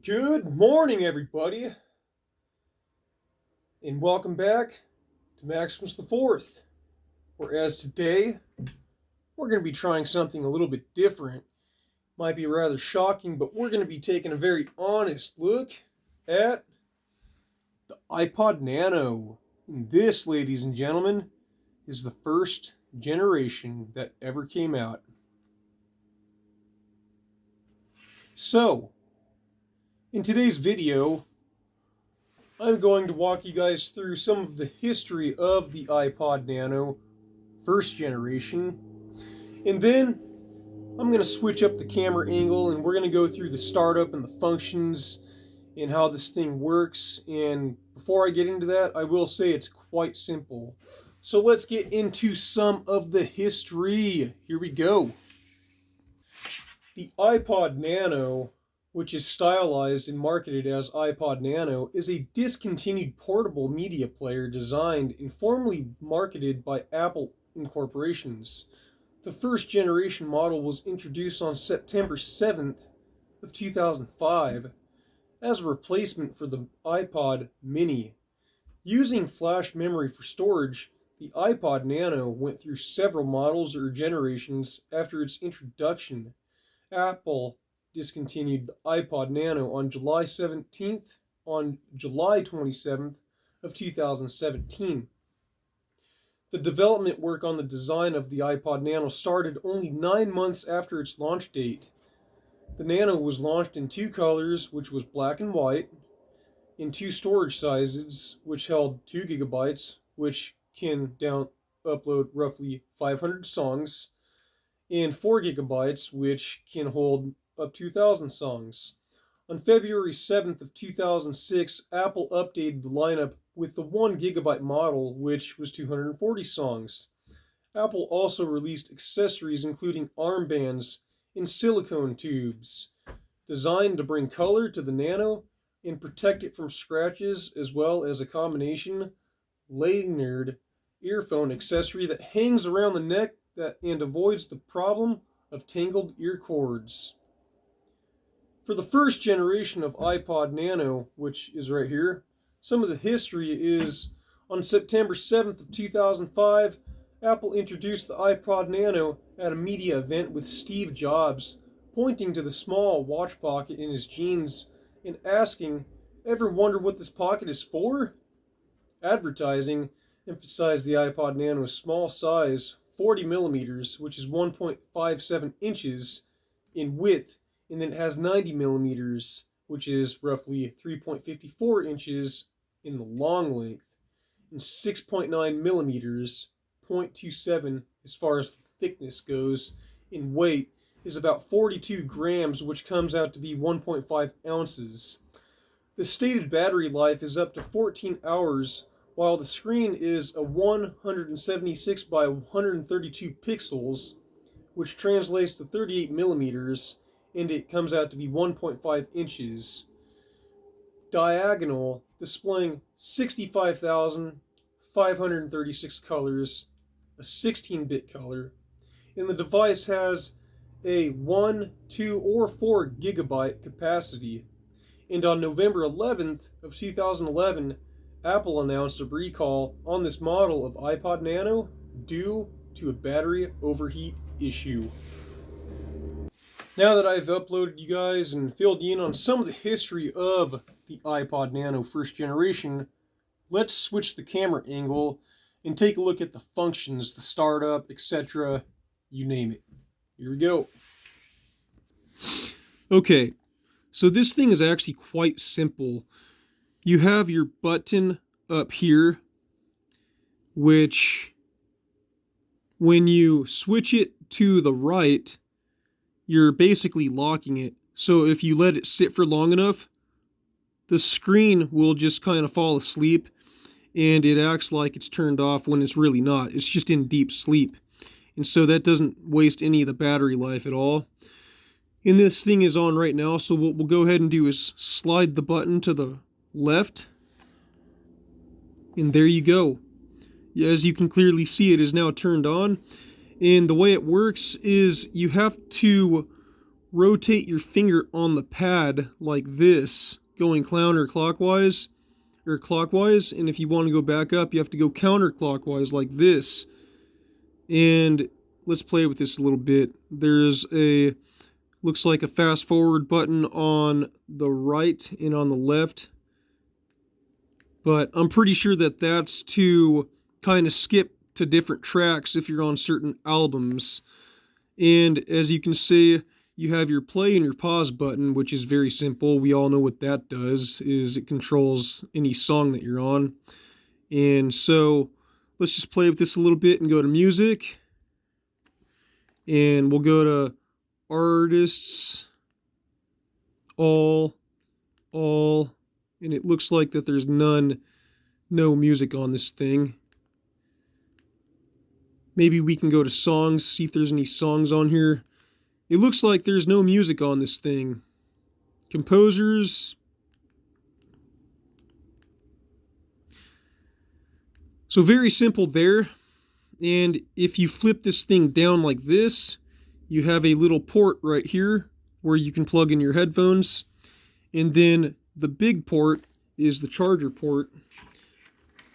Good morning, everybody, and welcome back to Maximus the Fourth. Whereas today, we're going to be trying something a little bit different. Might be rather shocking, but we're going to be taking a very honest look at the iPod Nano. And this, ladies and gentlemen, is the first generation that ever came out. So, in today's video, I'm going to walk you guys through some of the history of the iPod Nano first generation, and then I'm going to switch up the camera angle and we're going to go through the startup and the functions and how this thing works. And before I get into that, I will say it's quite simple. So let's get into some of the history. Here we go. The iPod Nano, which is stylized and marketed as iPod Nano, is a discontinued portable media player designed and formerly marketed by Apple Incorporations. The first generation model was introduced on September 7th of 2005 as a replacement for the iPod Mini. Using flash memory for storage, the iPod Nano went through several models or generations after its introduction. Apple discontinued the iPod Nano on July 27th of 2017. The development work on the design of the iPod Nano started only 9 months after its launch date. The Nano was launched in two colors, which was black and white, in two storage sizes, which held 2 gigabytes, which can upload roughly 500 songs, and 4 gigabytes, which can hold up to 1,000 songs. On February 7th of 2006, Apple updated the lineup with the 1 gigabyte model, which was 240 songs. Apple also released accessories including armbands and silicone tubes, designed to bring color to the Nano and protect it from scratches, as well as a combination lanyard earphone accessory that hangs around the neck and avoids the problem of tangled ear cords. For the first generation of iPod Nano, which is right here, some of the history is on September 7th of 2005, Apple introduced the iPod Nano at a media event with Steve Jobs, pointing to the small watch pocket in his jeans and asking, "Ever wonder what this pocket is for?" Advertising emphasized the iPod Nano's small size, 40 millimeters, which is 1.57 inches in width, and then it has 90 millimeters, which is roughly 3.54 inches in the long length, and 6.9 millimeters, 0.27 as far as the thickness goes, in weight is about 42 grams, which comes out to be 1.5 ounces. The stated battery life is up to 14 hours, while the screen is a 176 by 132 pixels, which translates to 38 millimeters, and it comes out to be 1.5 inches. Diagonal, displaying 65,536 colors, a 16-bit color, and the device has a 1, 2, or 4 gigabyte capacity. And on November 11th of 2011, Apple announced a recall on this model of iPod Nano due to a battery overheat issue. Now that I've uploaded you guys and filled you in on some of the history of the iPod Nano first generation, let's switch the camera angle and take a look at the functions, the startup, etc., you name it. Here we go. Okay, so this thing is actually quite simple. You have your button up here, which when you switch it to the right, you're basically locking it. So if you let it sit for long enough, the screen will just kind of fall asleep and it acts like it's turned off when it's really not. It's just in deep sleep. And so that doesn't waste any of the battery life at all. And this thing is on right now, so what we'll go ahead and do is slide the button to the left. And there you go. As you can clearly see, it is now turned on. And the way it works is you have to rotate your finger on the pad like this, going counterclockwise or clockwise, and if you want to go back up, you have to go counterclockwise like this. And let's play with this a little bit. There's a, looks like a fast forward button on the right and on the left, but I'm pretty sure that that's to kind of skip to different tracks if you're on certain albums. And as you can see, you have your play and your pause button, which is very simple. We all know what that does, is it controls any song that you're on. And so let's just play with this a little bit and go to music. And we'll go to artists, all, and it looks like that there's no music on this thing. Maybe we can go to songs, see if there's any songs on here. It looks like there's no music on this thing. Composers. So very simple there. And if you flip this thing down like this, you have a little port right here where you can plug in your headphones. And then the big port is the charger port.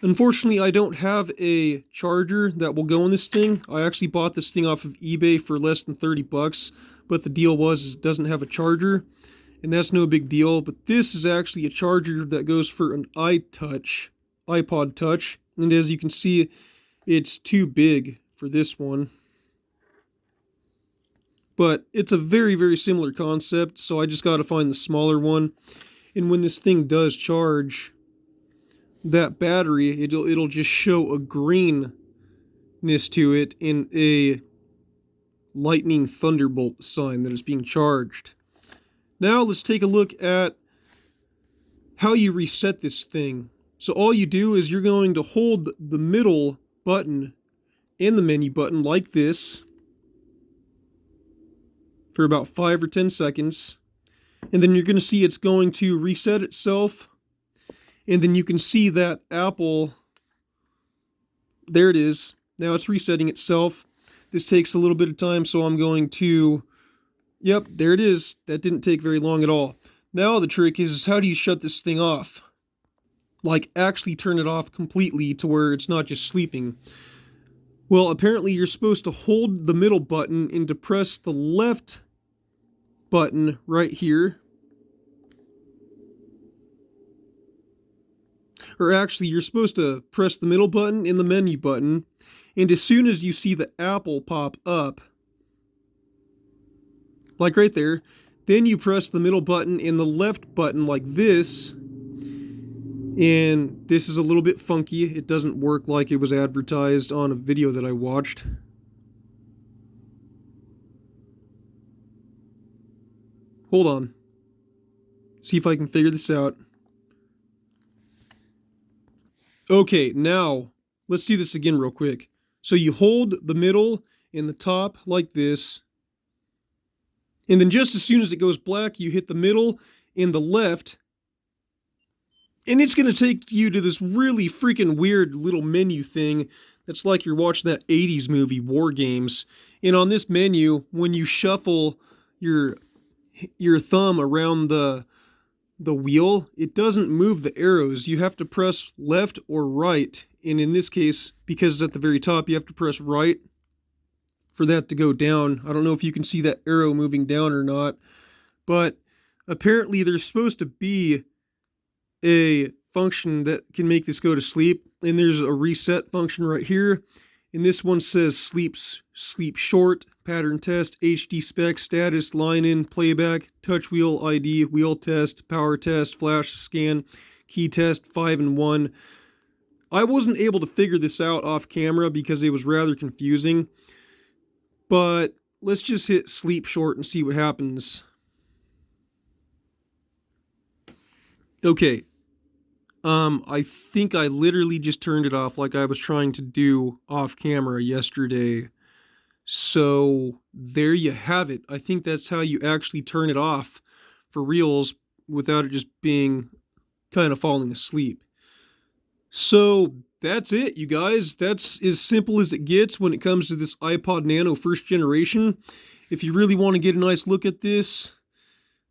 Unfortunately, I don't have a charger that will go in this thing. I actually bought this thing off of eBay for less than 30 bucks, but the deal was it doesn't have a charger, and that's no big deal. But this is actually a charger that goes for an iPod Touch, and as you can see, it's too big for this one. But it's a very, very similar concept, so I just got to find the smaller one. And when this thing does charge, that battery, it'll just show a greenness to it in a lightning thunderbolt sign that is being charged. Now let's take a look at how you reset this thing. So all you do is you're going to hold the middle button and the menu button like this for about 5 or 10 seconds, and then you're going to see it's going to reset itself. And then you can see that Apple, there it is. Now it's resetting itself. This takes a little bit of time, so I'm going to, yep, there it is. That didn't take very long at all. Now the trick is how do you shut this thing off? Like actually turn it off completely to where it's not just sleeping. Well, apparently you're supposed to hold the middle button and to press the left button right here. Or actually, you're supposed to press the middle button and the menu button, and as soon as you see the Apple pop up, like right there, then you press the middle button and the left button like this, and this is a little bit funky. It doesn't work like it was advertised on a video that I watched. Hold on. See if I can figure this out. Okay, now let's do this again real quick. So you hold the middle and the top like this, and then just as soon as it goes black, you hit the middle and the left, and it's going to take you to this really freaking weird little menu thing that's like you're watching that 80s movie, War Games. And on this menu, when you shuffle your thumb around the wheel, it doesn't move the arrows. You have to press left or right, and in this case, because it's at the very top, you have to press right for that to go down. I don't know if you can see that arrow moving down or not, but apparently there's supposed to be a function that can make this go to sleep, and there's a reset function right here, and this one says sleep short, pattern test, HD spec, status, line in, playback, touch wheel ID, wheel test, power test, flash scan, key test, 5 and 1. I wasn't able to figure this out off camera because it was rather confusing, but let's just hit sleep short and see what happens. Okay. I think I literally just turned it off like I was trying to do off camera yesterday. So there you have it. I think that's how you actually turn it off for reals without it just being kind of falling asleep. So that's it, you guys. That's as simple as it gets when it comes to this iPod Nano first generation. If you really want to get a nice look at this,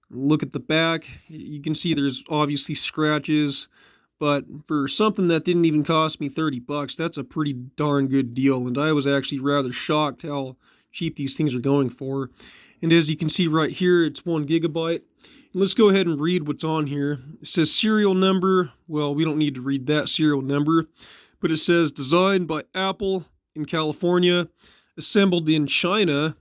look at the back. You can see there's obviously scratches, but for something that didn't even cost me 30 bucks, that's a pretty darn good deal. And I was actually rather shocked how cheap these things are going for. And as you can see right here, it's 1 gigabyte. And let's go ahead and read what's on here. It says serial number. Well, we don't need to read that serial number, but it says designed by Apple in California, assembled in China.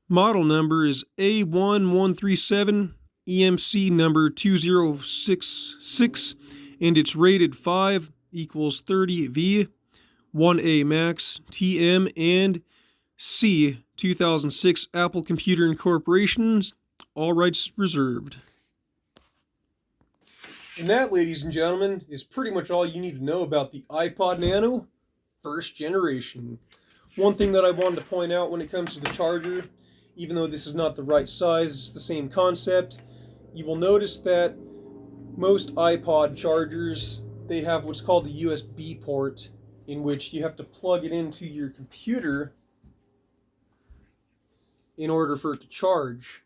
Model number is A1137, EMC number 2066, and it's rated 5 equals 30V, 1A max, TM, and C 2006 Apple Computer Incorporations, all rights reserved. And that, ladies and gentlemen, is pretty much all you need to know about the iPod Nano first generation. One thing that I wanted to point out when it comes to the charger, even though this is not the right size, it's the same concept, you will notice that most iPod chargers, they have what's called a USB port, in which you have to plug it into your computer in order for it to charge.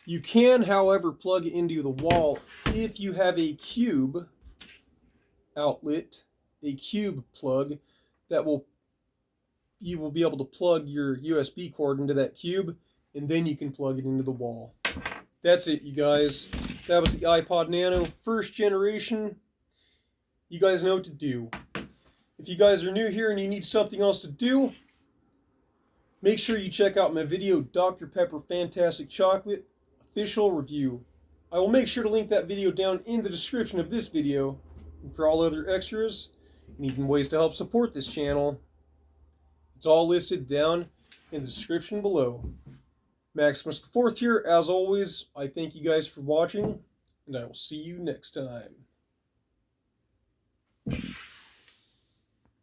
You can, however, plug it into the wall if you have a cube outlet, a cube plug, you will be able to plug your USB cord into that cube, and then you can plug it into the wall. That's it, you guys. That was the iPod Nano first generation. You guys know what to do. If you guys are new here and you need something else to do, make sure you check out my video, Dr. Pepper Fantastic Chocolate official review. I will make sure to link that video down in the description of this video. And for all other extras, and even ways to help support this channel, it's all listed down in the description below. Maximus the Fourth here. As always, I thank you guys for watching, and I will see you next time.